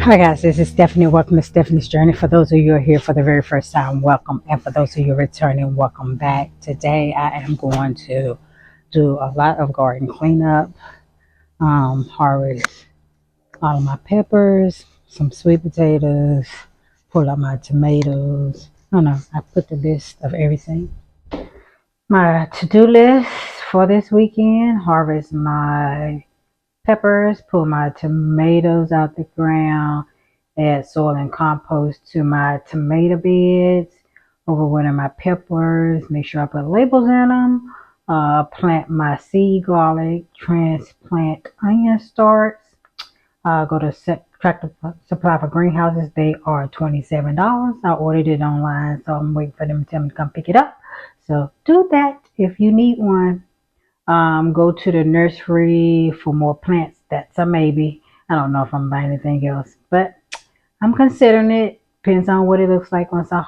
Hi guys, this is Stephanie. Welcome to Stephanie's Journey. For those of you who are here for the very first time, welcome. And for those of you returning, welcome back. Today I am going to do a lot of garden cleanup, harvest all of my peppers, some sweet potatoes, pull out my tomatoes. I don't know, I put the list of everything. My to-do list for this weekend: harvest my peppers, pull my tomatoes out the ground, add soil and compost to my tomato beds, overwinter my peppers, make sure I put labels in them, plant my seed garlic, transplant onion starts, go to Tractor Supply for greenhouses. They are $27. I ordered it online, so I'm waiting for them to tell me to come pick it up. So do that if you need one. Go to the nursery for more plants. That's a maybe. I don't know if I'm buying anything else, but I'm considering it. Depends on what it looks like once I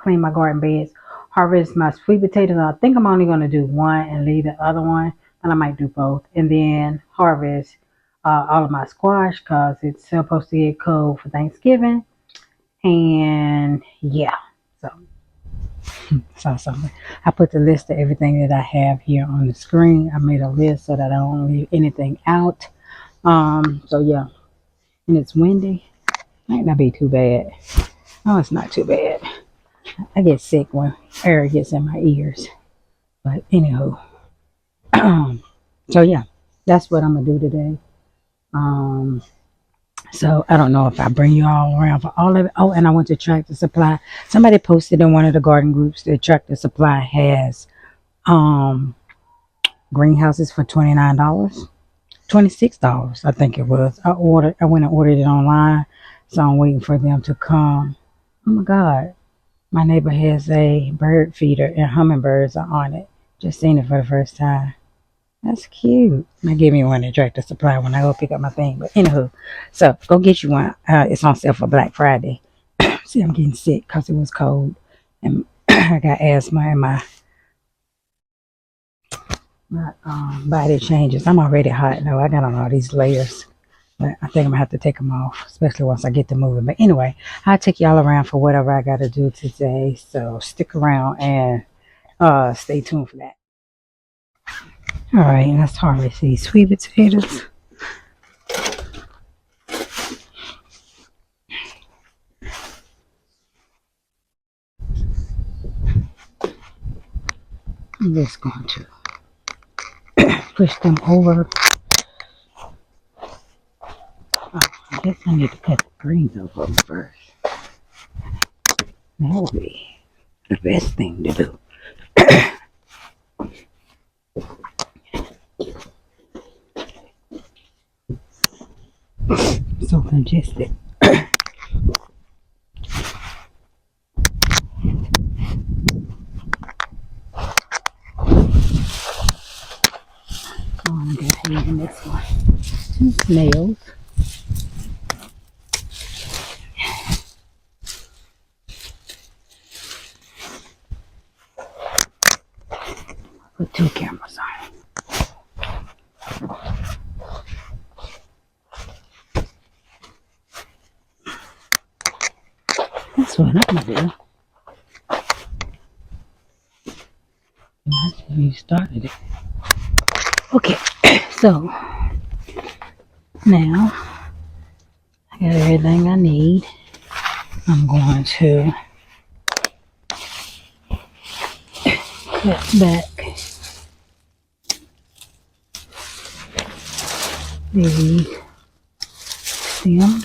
clean my garden beds. Harvest my sweet potatoes. I think I'm only going to do one and leave the other one, but I might do both. And then harvest all of my squash because it's supposed to get cold for Thanksgiving. And yeah, so saw something. I put the list of everything that I have here on the screen. I made a list so that I don't leave anything out. So yeah, and it's windy. Might not be too bad. Oh, it's not too bad. I get sick when air gets in my ears. But anywho, so yeah, that's what I'm gonna do today. Um, so I don't know if I bring you all around for all of it. Oh, and I went to Tractor Supply. Somebody posted in one of the garden groups that Tractor Supply has um greenhouses for $29, $26, I think it was. I went and ordered it online, so I'm waiting for them to come. Oh my God, my neighbor has a bird feeder and hummingbirds are on it. Just seen it for the first time. That's cute. They give me one at Tractor Supply when I go pick up my thing. But anywho, so go get you one. It's on sale for Black Friday. See, I'm getting sick because it was cold and I got asthma and my body changes. I'm already hot now. I got on all these layers. But I think I'm gonna have to take them off, especially once I get to moving. But anyway, I'll take y'all around for whatever I gotta do today. So stick around and stay tuned for that. All right, let's harvest these sweet potatoes. I'm just going to push them over. Oh, I guess I need to cut the greens over first. That would be the best thing to do. So congested. Oh, I got here in this one. Two snails. Put two cameras on. That's what I'm gonna do. That's when you started it. Okay, so now I got everything I need. I'm going to cut back the stem.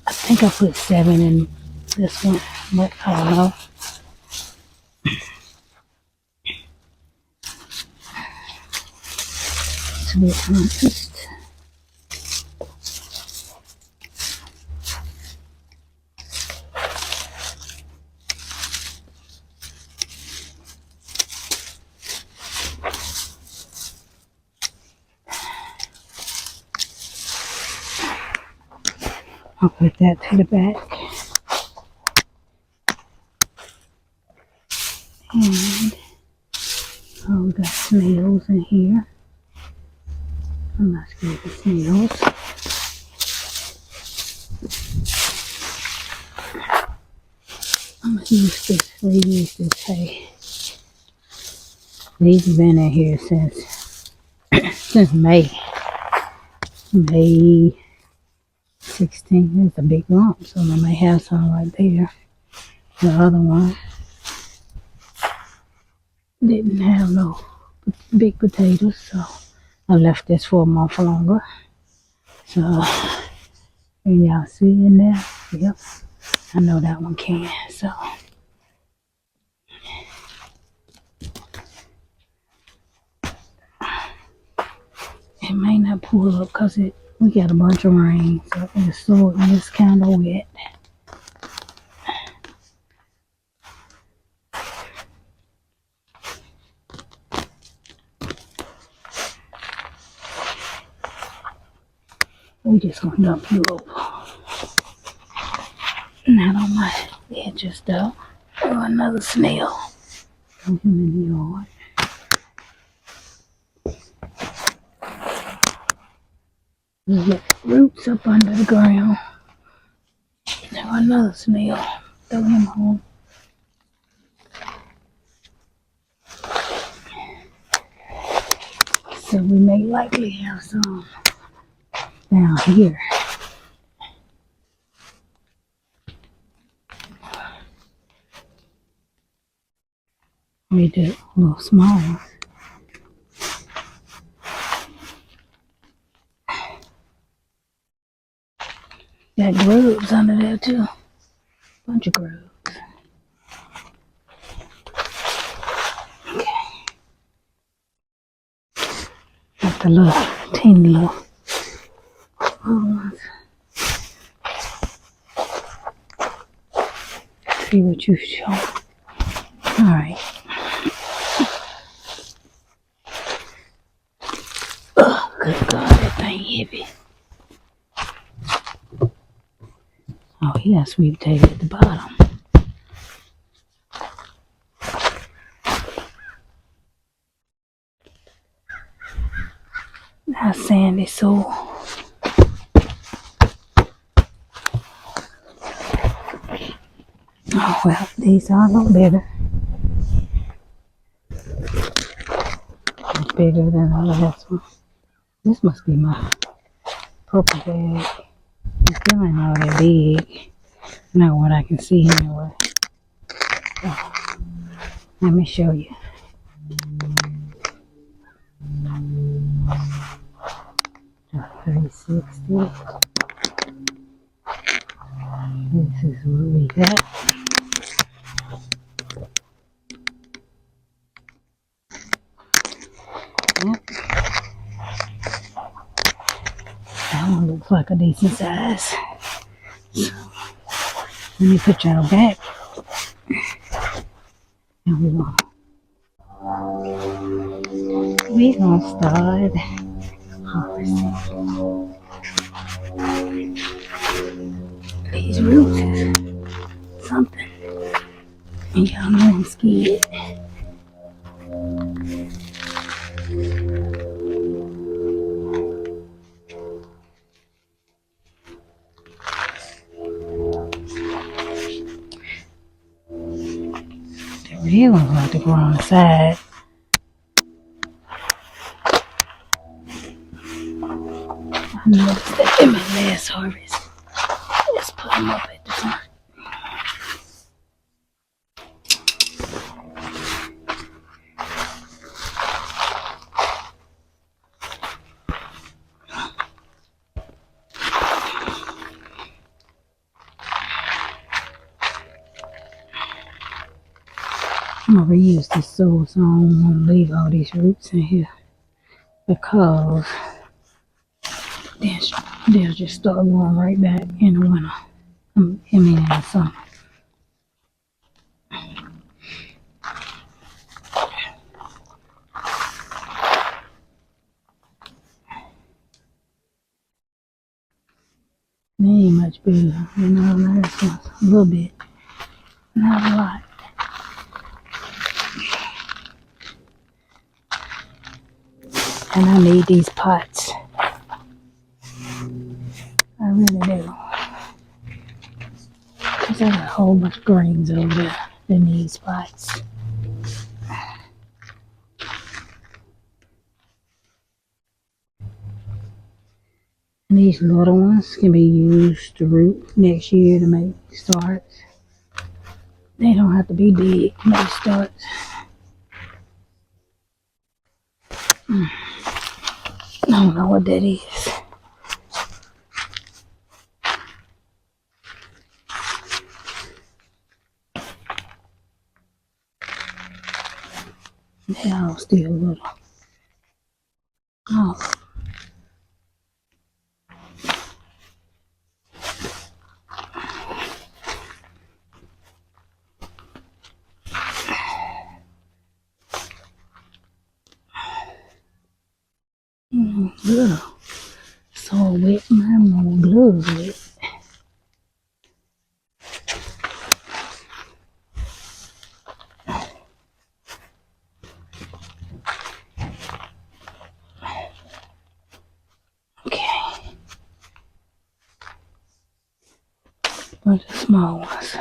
I think I put 7 in this one, but I don't know. To be honest. I'll put that to the back. And oh, we got snails in here. I'm not scared of snails. I'm gonna use this, reuse this hay. These have been in here since May 16th. There's a big lump, so I may have some right there. The other one didn't have no big potatoes, so I left this for a month longer. So, and y'all see in there? Yep, I know that one can. So, it may not pull up because we got a bunch of rain, so it's kind of wet. We just gonna dump you over. Not on my edges though. Oh, another snail. Throw him in the yard. You get roots up under the ground. Now another snail. Throw him home. So we may likely have some down here. We do a little smaller. Got grubs under there too. Bunch of grubs. Okay. Got the little teeny little ones. See what you show. Alright. Oh, good God, that thing heavy. Oh, he got sweet potato at the bottom. That's sandy soil. Oh, well, these are a little bigger. It's bigger than the last one. This must be my purple bag. It's still ain't all that big. Not what I can see anyway. Oh, let me show you. The 360. This is what we got. Yep. That one looks like a decent size. So, let me put y'all back. And we're gonna start harvesting. These roots is something. And y'all know I'm scared. The real ones like to go on the side. I noticed that in my last harvest. Let's put them up at the front. I'm gonna reuse this soil, so I don't want to leave all these roots in here because they'll just start going right back in the winter. I mean in the summer. They ain't much bigger than the last ones. A little bit, not a lot. And I need these pots. I really do. Because I got whole bunch of greens over there that need spots. And these little ones can be used to root next year to make starts. They don't have to be big to make starts. I don't know what that is. They all still little. Oh. Little. So wet, my more gloves wet. Okay. Bunch of small ones.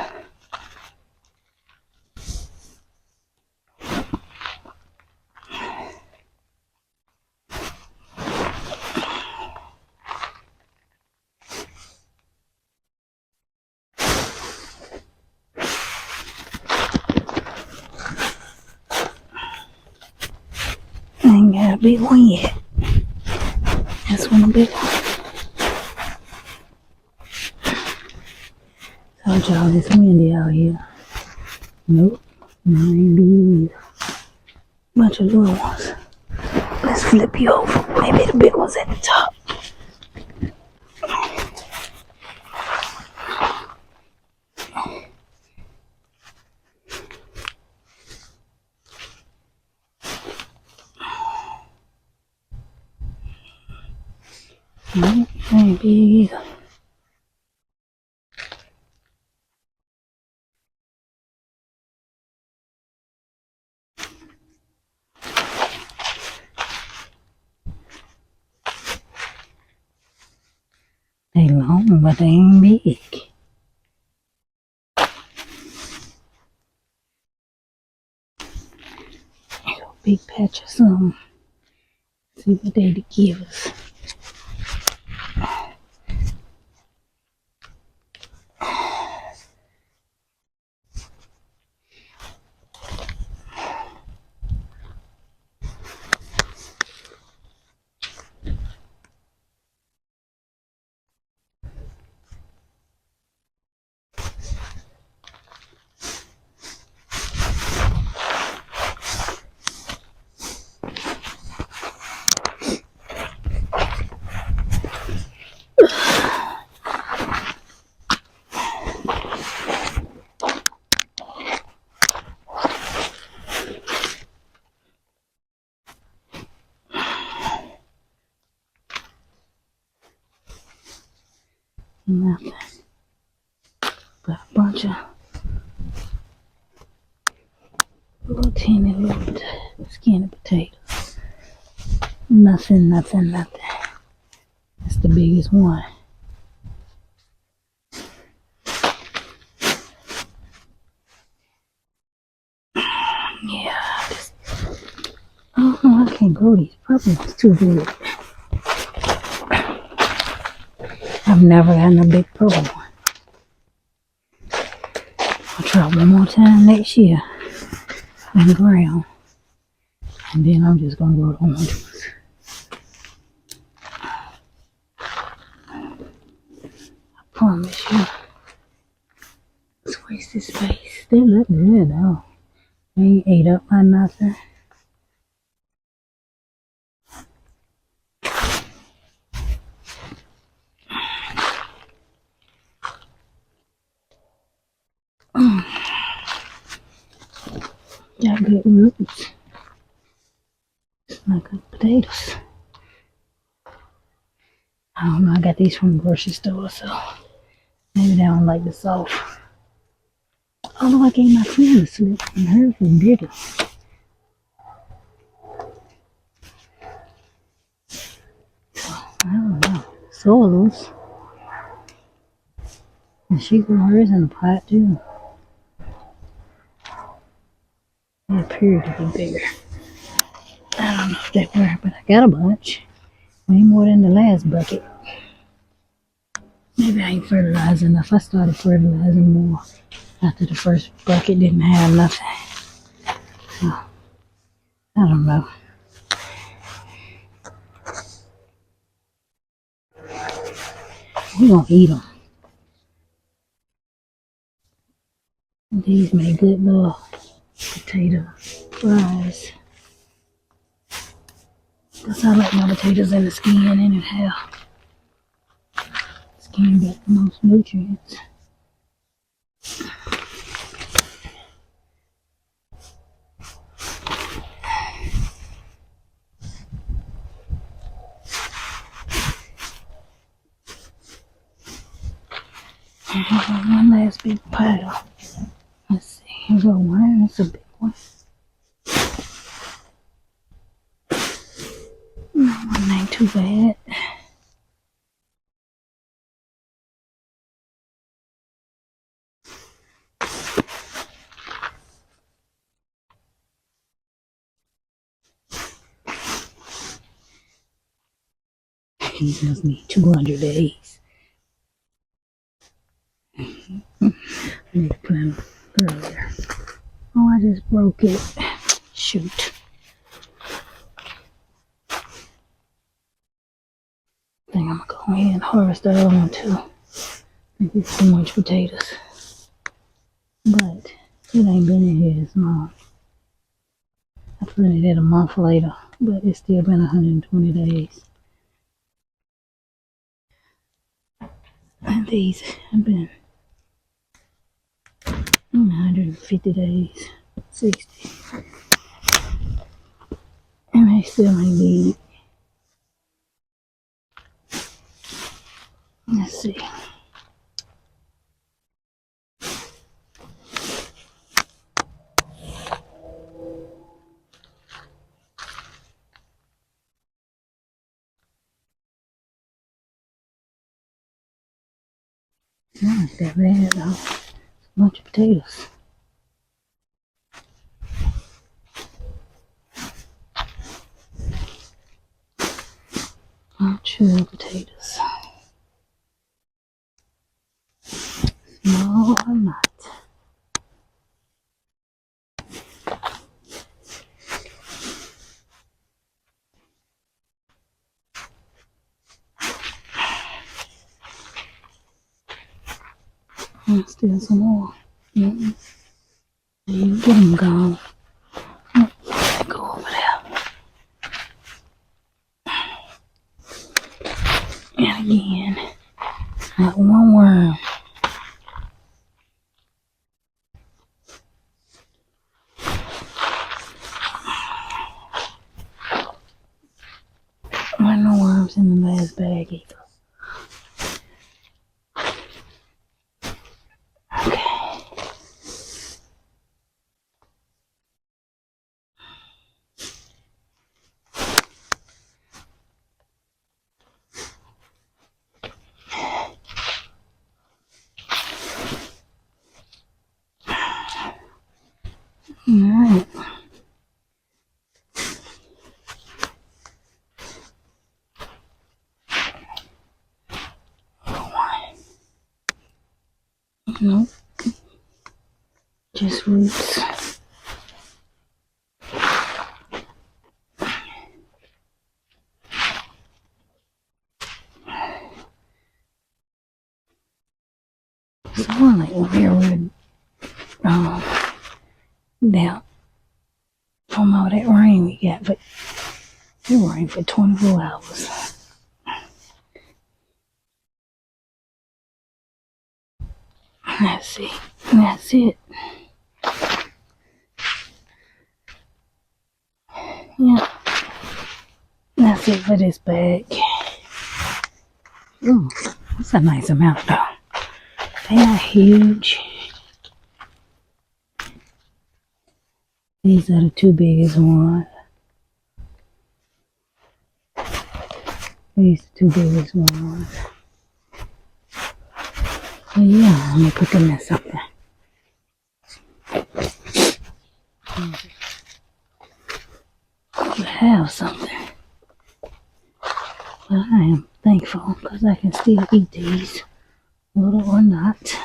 Ain't got a big one yet. That's one a big one. Told y'all it's windy out here. Nope. No, ain't big either. Bunch of little ones. Let's flip you over. Maybe the big one's at the top. Nope, ain't big either. They long, but they ain't big. Big patch of some. See what they give us. Nothing but a bunch of little teeny little skinny potatoes. Nothing. That's the biggest one. Yeah, I can't grow these purple ones too big. I've never gotten a big purple one. I'll try one more time next year in the ground. And then I'm just gonna grow the orange ones. I promise you. Let's waste this space. They look good though. They ain't ate up by nothing. Got good roots. It's like good potatoes. I don't know, I got these from the grocery store, so maybe they don't like the soft. Although I gave my friend a slip and hers was bigger. So, I don't know. Solos. And she grew hers in the pot too. They appear to be bigger. I don't know if they were, but I got a bunch. Way more than the last bucket. Maybe I ain't fertilizing enough. I started fertilizing more after the first bucket didn't have nothing. So, I don't know. We gonna eat them. These make good little potato fries. Cause I like my potatoes in the skin anyhow. Skin got the most nutrients. I have one last big pile. Let's see, here go one. It's a big one. One ain't too bad. These must need 200 days. I need to plant them earlier. Oh, I just broke it. Shoot. I think I'm gonna go ahead and harvest the other one too. I think it's too much potatoes. But it ain't been in here as long. I put it in a month later, but it's still been 120 days. And these have been 150 days, 60. And they still ain't big. Let's see. Not that bad though. It's a bunch of potatoes. Bunch of potatoes. Small or not. And still some more. You get them gone. Go over there. And again, not one worm. No worms in the last bag either. Okay. Alright. Nope. Just roots. So I like over here with down from all that rain we got, but it rained for 24 hours. Let's see. That's it. Yeah. That's it for this bag. Ooh, that's a nice amount though. They are huge. These are the two biggest ones. These are the two biggest ones. So yeah, let me put them in something. To have something. But I am thankful because I can still eat these, little or not.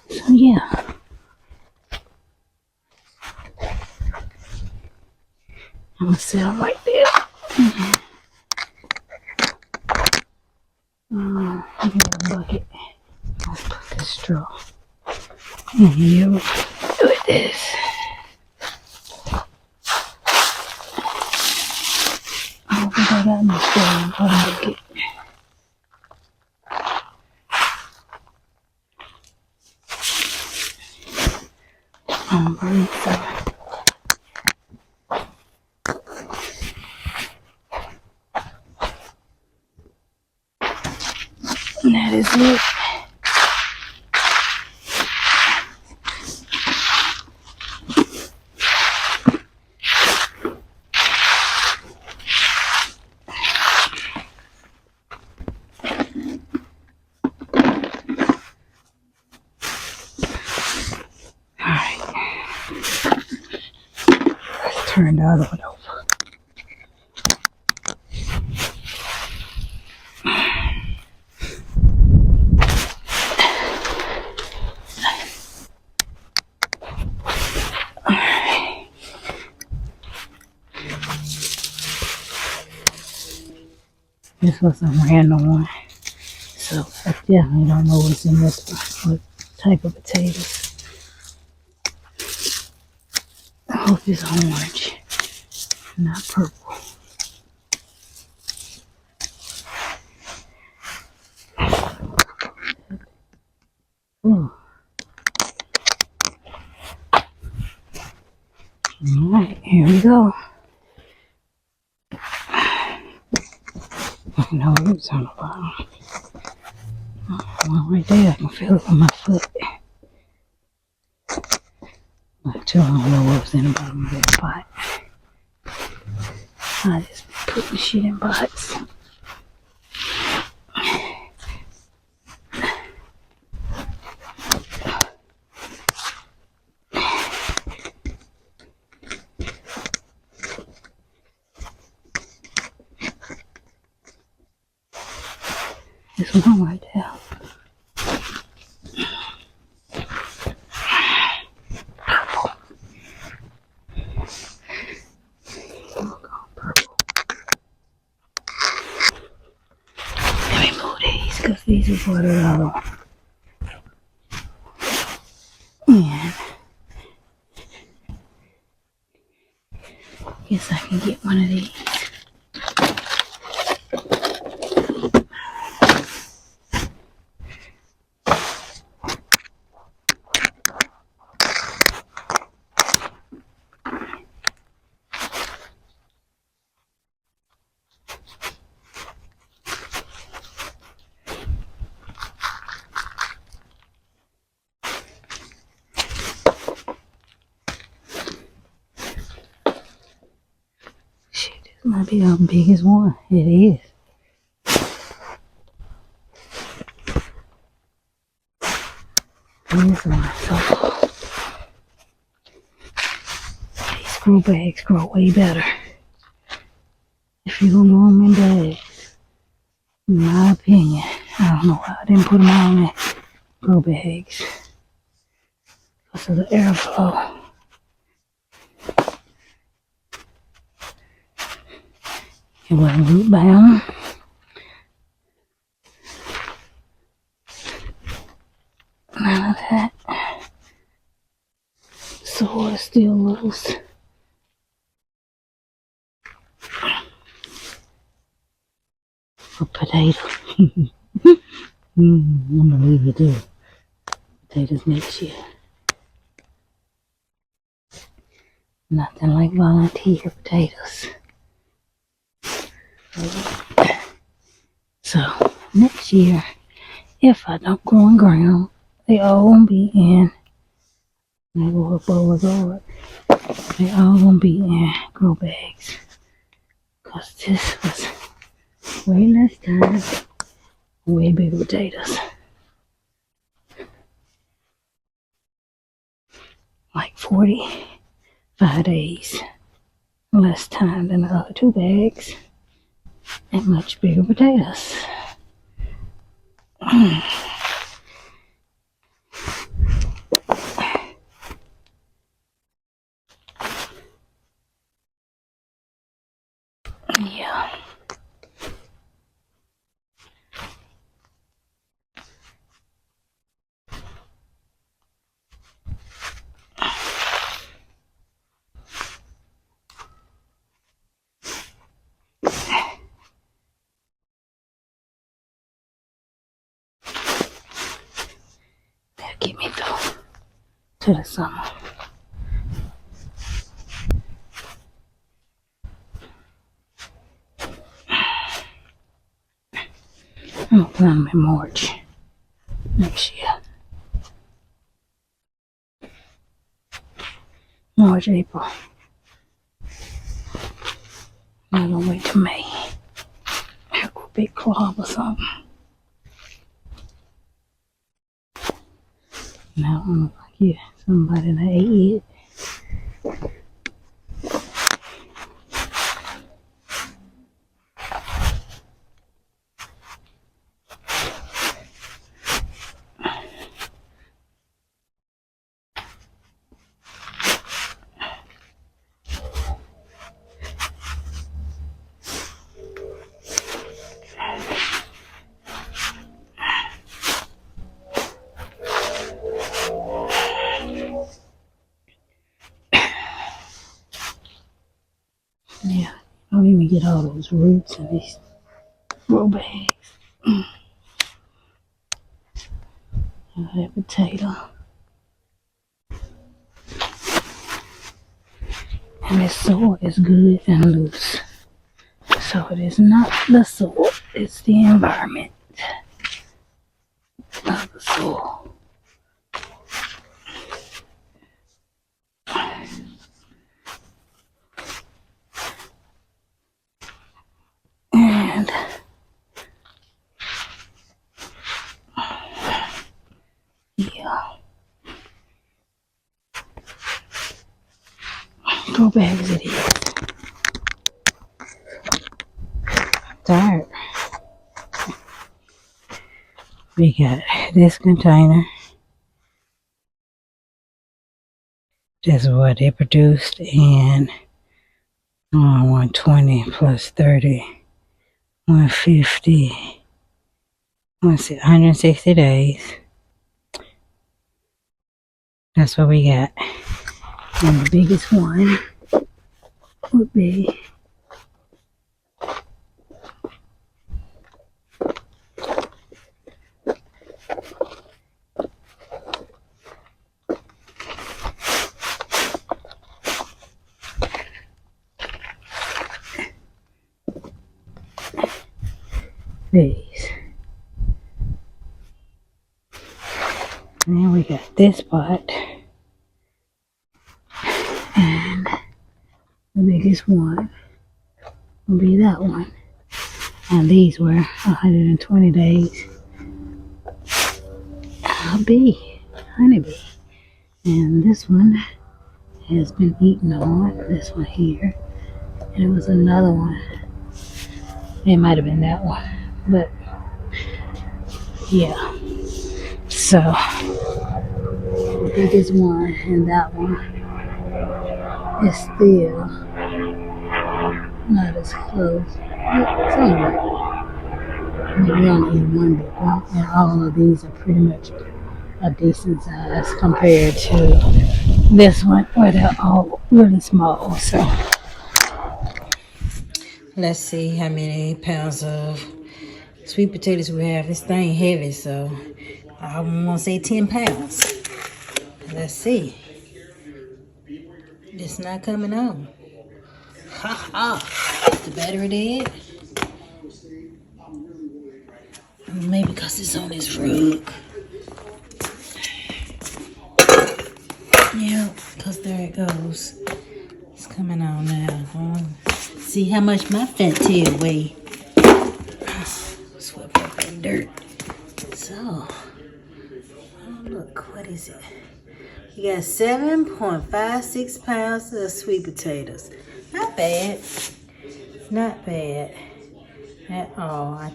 So yeah. I'm gonna sit them right there. I get a bucket. I'll put this straw in here with this. I don't think I got no straw in my bucket. Breathe some. And that is it. Turn the other one over. This was a random one, so I definitely don't know what's in this one. What type of potatoes? I hope it's orange, not purple. Ooh. Alright, here we go. No roots on the bottom. One right there, I can feel it with my foot. I still don't know what's in the bottom of that pot. I just put the shit in pots. This one right there. Purple. Purple. Let me move these because these are for the other one. And guess I can get one of these. This might be the biggest one. It is. This one. So these grow bags grow way better if you're gonna grow them in bags. In my opinion, I don't know why I didn't put them all in grow bags because of the airflow. It wasn't root bound. None of that. Soil is still loose. A potato. I'm gonna leave it there. Potatoes next year. Nothing like volunteer potatoes. So next year, if I don't grow in ground, they all gonna be in. I go up over the they all gonna be in grow bags. Cause this was Way less time, way bigger potatoes. Like 45 days less time than the other 2 bags and much bigger potatoes. Yeah. That'll get me through to the summer. I'm gonna plant them in March next year. March, April. I'm gonna wait till May. Have a big club or something. Now I'm like, yeah, somebody that ate it. Yeah, I don't even get all those roots in these grow bags. That potato. And this soil is good and loose. So it is not the soil, it's the environment of the soil. And yeah, grow bags it is. I'm tired. We got this container. This is what they produced in 120 plus 30, 150, 160 days. That's what we got. And the biggest one would be these. And then we got this pot. And the biggest one will be that one. And these were 120 days. A bee, honeybee. And this one has been eaten on. This one here. And it was another one. It might have been that one. But yeah. So the biggest one and that one is still not as close. But somewhat. Maybe only one big one. And all of these are pretty much a decent size compared to this one where they're all really small. So let's see how many pounds of sweet potatoes we have. This thing heavy, so I want to say 10 pounds. Let's see. It's not coming on. Ha ha! Is the battery dead? Maybe because it's on this rug. Yeah, because there it goes. It's coming on now. See how much my fat tail weigh. Look, what is it? You got 7.56 pounds of sweet potatoes. Not bad. Not bad at all. I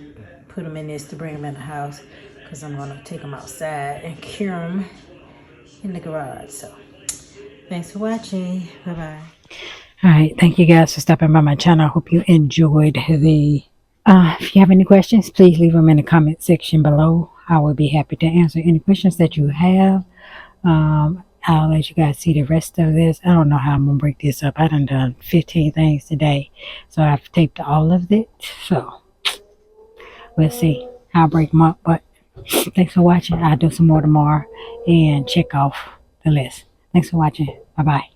put them in this to bring them in the house because I'm going to take them outside and cure them in the garage. So, thanks for watching. Bye-bye. All right, thank you guys for stopping by my channel. I hope you enjoyed the if you have any questions, please leave them in the comment section below. I will be happy to answer any questions that you have. I'll let you guys see the rest of this. I don't know how I'm gonna break this up. I done 15 things today, so I've taped all of it. So we'll see. I'll break them up, but thanks for watching. I'll do some more tomorrow and check off the list. Thanks for watching. Bye bye.